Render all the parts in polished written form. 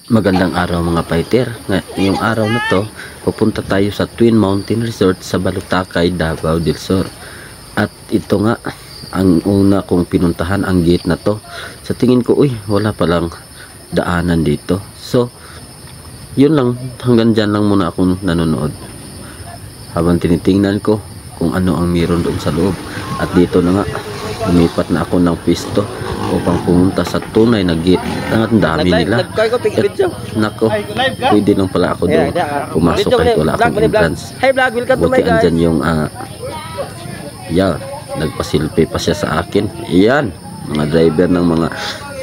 Magandang araw mga fighter. Ngayong araw na to, pupunta tayo sa Twin Mountain Resort sa Balutakay, Davao del Sur. At ito nga, ang una kong pinuntahan ang gate na to. Sa tingin ko, wala palang daanan dito. So, yun lang, hanggang dyan lang muna akong nanonood. Habang tinitingnan ko kung ano ang meron doon sa loob. At dito na nga, lumipat na ako ng pisto upang pumunta sa tunay na gate. Ang dami nila. Nako, pwede lang pala ako doon pumasok kahit wala akong entrance. Buti andyan yung nagpasilpi pa siya sa akin. Iyan, mga driver ng mga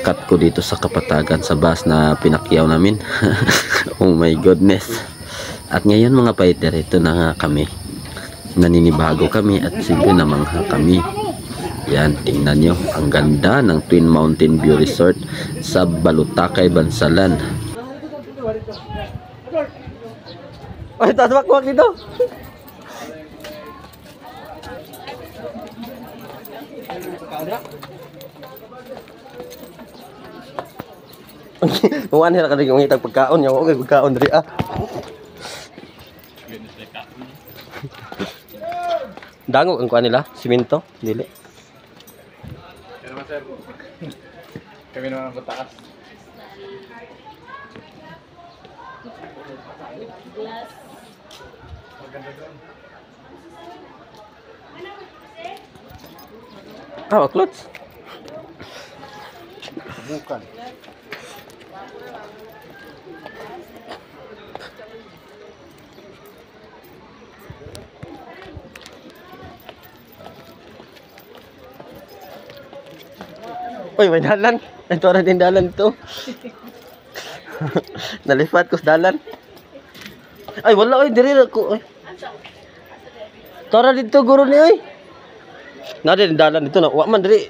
cut ko dito sa Kapatagan sa bus na pinakyaw namin. Oh my goodness. At ngayon mga fighter, ito na nga kami. Naninibago kami at siyempre namangha kami. Yan, tingnan nyo, ang ganda ng Twin Mountain View Resort sa Balutakay, Bansalan. Ay, taas wakwak dito. Muan nila kada yung itag pagkaon, yung okay pagkaon diri ah. Dango ang kuan nila, simento, dili. Kami naman ang pataas. Ah, clothes. Bukan. Uy, may dalan. Ito na din dalan ito. Nalipat ko sa dalan. Ay, wala oy, diri ko. Tora dito guro ni oy. Na din dalan dito na. Wa man diri.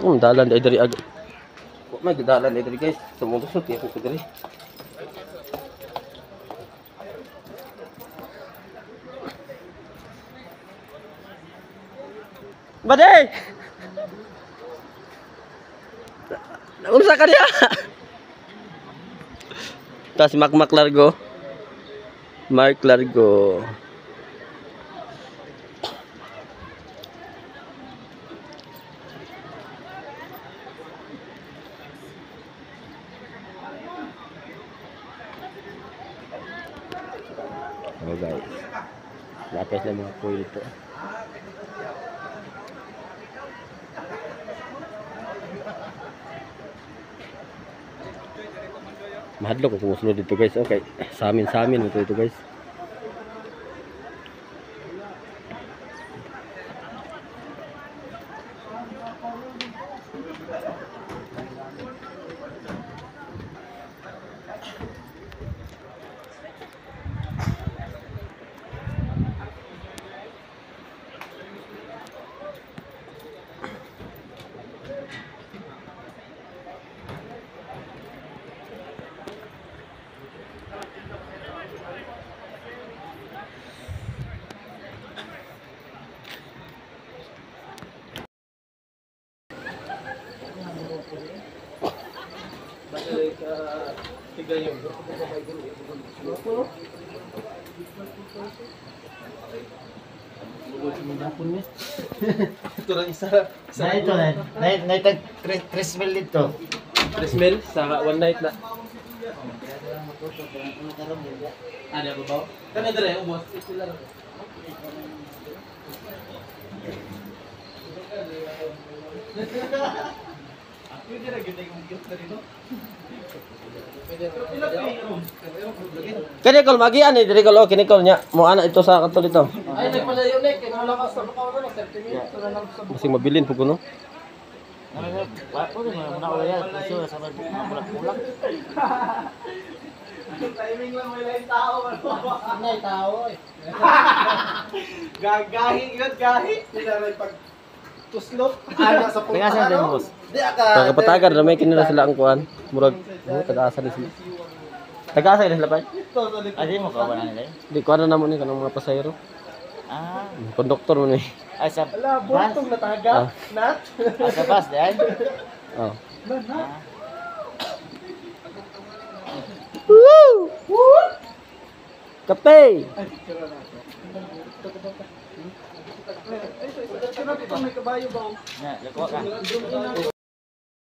Dalan diri ag. Wa man dalan diri guys. Sumusot ya ko diri. Baday! Unsa ka diya? Tas Mark Largo. Mark Largo. Oh guys. Lapis na mga kuy dito. Mahadlok kung sumusunod dito guys. Okay, sa amin ito guys. Ito lang isa. Na ito na itag 3 mil dito. 3 mil sa one night na. Ada ba ba? Kan ada ya, bos. Ito lang. Aku dia lagi tengok gift tadi tu. Kani kol magian ni diri kol kini kol nya mo ana ito sa katol ito. Ay nagpalayo nek, kay malakas sa bakaw na 30 minutes na lang sa. Masing mabilin pug kuno. Wa ko ni muna ulo ya, iso sa bulak-bulak. Timing lang may lain tao. Nay tao oy. Gagahi yun, gahi. Sila rin pag tuslok. Ana sa puno. Pingasan din boss. Di aka. Sa Kapatagan ramay kini na sila ang kuan. Murag taga-asa ni sila. Taga-asa ni sila pa. Adi mo ka ba nila? Di ko na namo ni kanang mga pasahero. Ah, Konduktor mo ni. Ay, sa Ala, bus? butong natagap. Nat. Ay, sa bus, yan? Oh. Kape! May kabayo ba? Nga, lakuha ka.